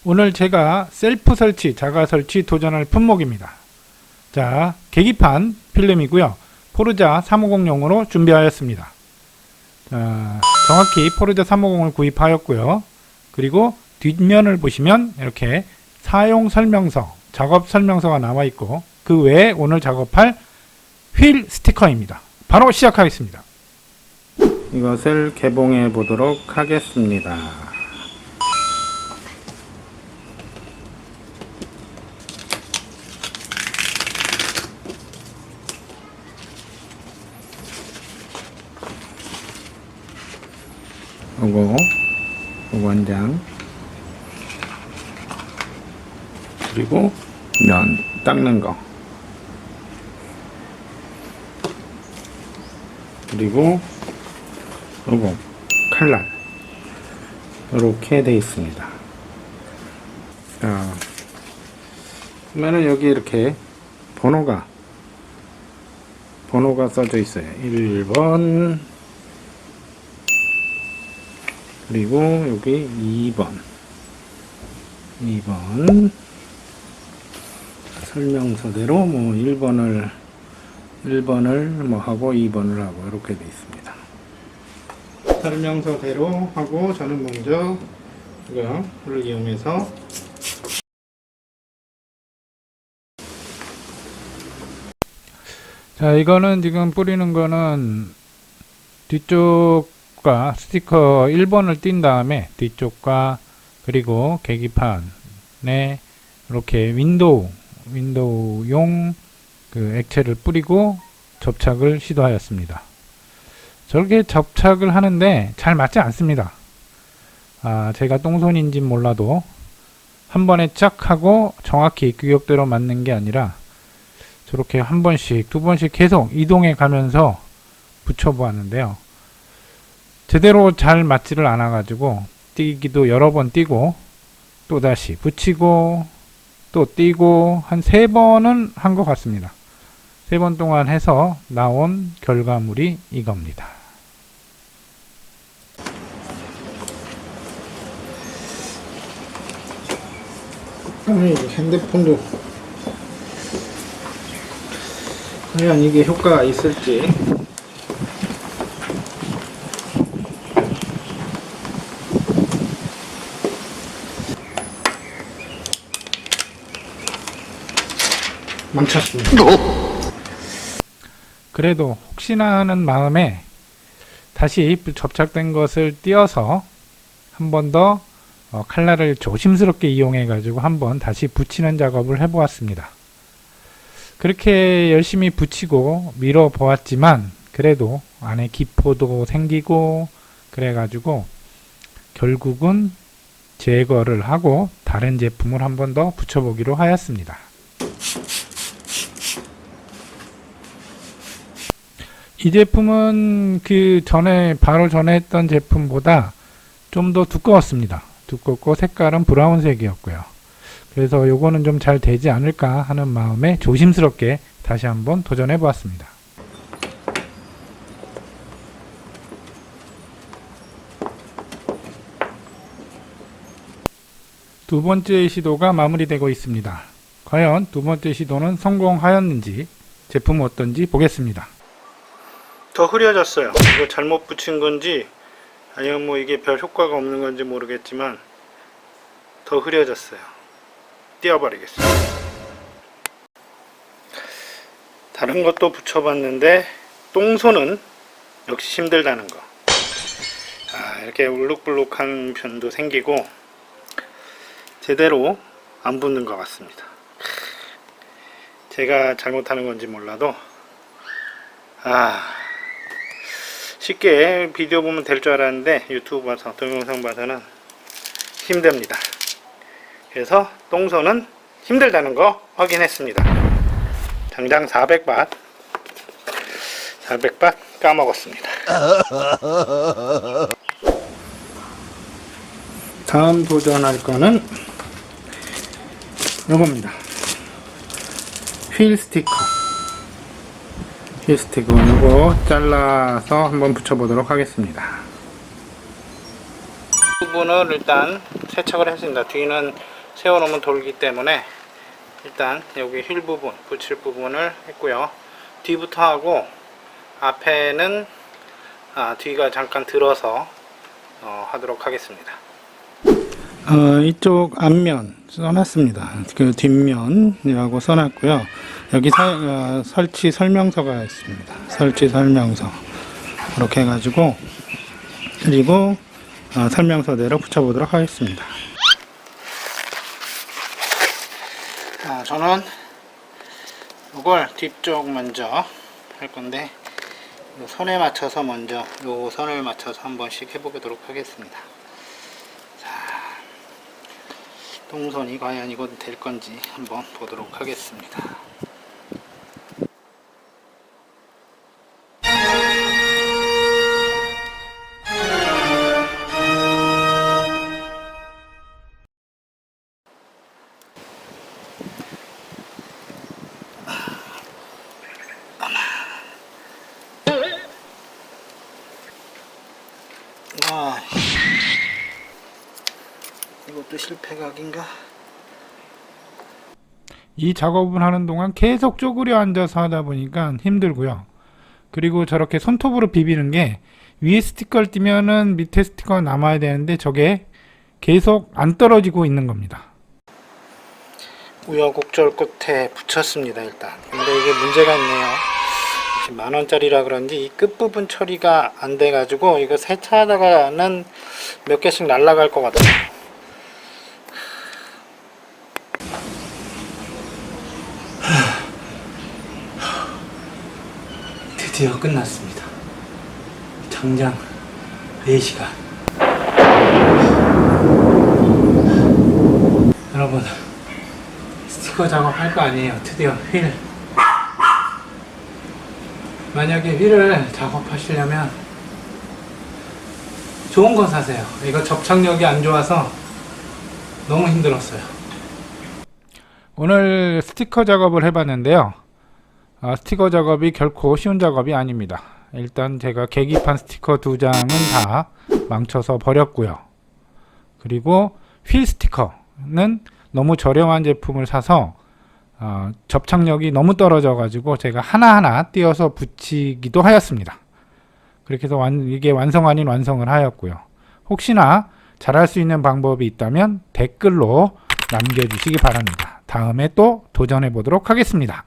오늘 제가 셀프 설치, 자가 설치 도전할 품목입니다. 자, 계기판 필름이고요. 포르자 350용으로 준비하였습니다. 자, 정확히 포르자 350을 구입하였고요. 그리고 뒷면을 보시면 이렇게 사용 설명서, 작업 설명서가 나와 있고 그 외에 오늘 작업할 휠 스티커입니다. 바로 시작하겠습니다. 이것을 개봉해 보도록 하겠습니다. 요거 한 장, 그리고 면 닦는 거, 그리고 요거 칼날 이렇게 되어 있습니다. 자, 그러면은 여기 이렇게 번호가 써져 있어요. 1번, 그리고 여기 2번 설명서대로 뭐 1번을 뭐 하고 2번을 하고 이렇게 되어 있습니다. 설명서대로 하고 저는 먼저 이거를 이용해서 자, 이거는 지금 뿌리는 거는 뒤쪽과 스티커 1번을 띈 다음에 뒤쪽과 그리고 계기판에 이렇게 윈도우용 그 액체를 뿌리고 접착을 시도하였습니다. 저렇게 접착을 하는데 잘 맞지 않습니다. 제가 똥손인지 몰라도 한 번에 쫙 하고 정확히 규격대로 맞는 게 아니라 저렇게 한 번씩 두 번씩 계속 이동해 가면서 붙여보았는데요. 제대로 잘 맞지를 않아 가지고 띄기도 여러 번 띄고 또 다시 붙이고 또 띄고 한 3번은 한 것 같습니다. 3번 동안 해서 나온 결과물이 이겁니다. 핸드폰도 과연 이게 효과가 있을지. 망쳤습니다. 그래도 혹시나 하는 마음에 다시 접착된 것을 띄어서 한 번 더 칼날을 조심스럽게 이용해 가지고 한번 다시 붙이는 작업을 해 보았습니다. 그렇게 열심히 붙이고 밀어 보았지만 그래도 안에 기포도 생기고 그래 가지고 결국은 제거를 하고 다른 제품을 한 번 더 붙여 보기로 하였습니다. 이 제품은 바로 전에 했던 제품보다 좀 더 두꺼웠습니다. 두껍고 색깔은 브라운색이었고요. 그래서 요거는 좀 잘 되지 않을까 하는 마음에 조심스럽게 다시 한번 도전해 보았습니다. 두 번째 시도가 마무리되고 있습니다. 과연 두 번째 시도는 성공하였는지 제품은 어떤지 보겠습니다. 더 흐려졌어요. 이거 잘못 붙인 건지 아니면 뭐 이게 별 효과가 없는 건지 모르겠지만 더 흐려졌어요. 띄워버리겠습니다. 다른 것도 붙여봤는데 똥손은 역시 힘들다는 거. 이렇게 울룩불룩한 편도 생기고 제대로 안 붙는 것 같습니다. 제가 잘못하는 건지 몰라도 쉽게 비디오 보면 될 줄 알았는데 유튜브 봐서 동영상 봐서는 힘듭니다. 그래서 똥손은 힘들다는 거 확인했습니다. 당장 400밭 까먹었습니다. 다음 도전할 거는 요겁니다. 휠 스티커 이거 잘라서 한번 붙여보도록 하겠습니다. 부분을 일단 세척을 했습니다. 뒤는 세워놓으면 돌기 때문에 일단 여기 휠 부분, 붙일 부분을 했고요. 뒤부터 하고 앞에는 뒤가 잠깐 들어서 하도록 하겠습니다. 이쪽 앞면 써놨습니다. 그 뒷면이라고 써놨고요. 여기 설치 설명서가 있습니다. 설치 설명서 이렇게 해가지고 그리고 설명서대로 붙여보도록 하겠습니다. 저는 이걸 뒤쪽 먼저 할 건데 선에 맞춰서 먼저 요 선을 맞춰서 한 번씩 해보도록 하겠습니다. 자, 동선이 과연 이거 될 건지 한번 보도록 하겠습니다. 이것도 실패각인가? 이 작업을 하는 동안 계속 쪼그려 앉아서 하다 보니까 힘들고요. 그리고 저렇게 손톱으로 비비는 게 위에 스티커를 띄면은 밑에 스티커가 남아야 되는데 저게 계속 안 떨어지고 있는 겁니다. 우여곡절 끝에 붙였습니다. 일단 근데 이게 문제가 있네요. 10,000원짜리라 그런지 이 끝부분 처리가 안 돼 가지고 이거 세차하다가는 몇 개씩 날아갈 것 같아요. 드디어 끝났습니다. 장장 4시간. 여러분, 스티커 작업할 거 아니에요. 드디어 휠. 만약에 휠을 작업하시려면 좋은 거 사세요. 이거 접착력이 안 좋아서 너무 힘들었어요. 오늘 스티커 작업을 해봤는데요. 스티커 작업이 결코 쉬운 작업이 아닙니다. 일단 제가 계기판 스티커 2장은 다 망쳐서 버렸고요. 그리고 휠 스티커는 너무 저렴한 제품을 사서 접착력이 너무 떨어져 가지고 제가 하나하나 띄어서 붙이기도 하였습니다. 그렇게 해서 이게 완성 아닌 완성을 하였고요. 혹시나 잘할 수 있는 방법이 있다면 댓글로 남겨주시기 바랍니다. 다음에 또 도전해 보도록 하겠습니다.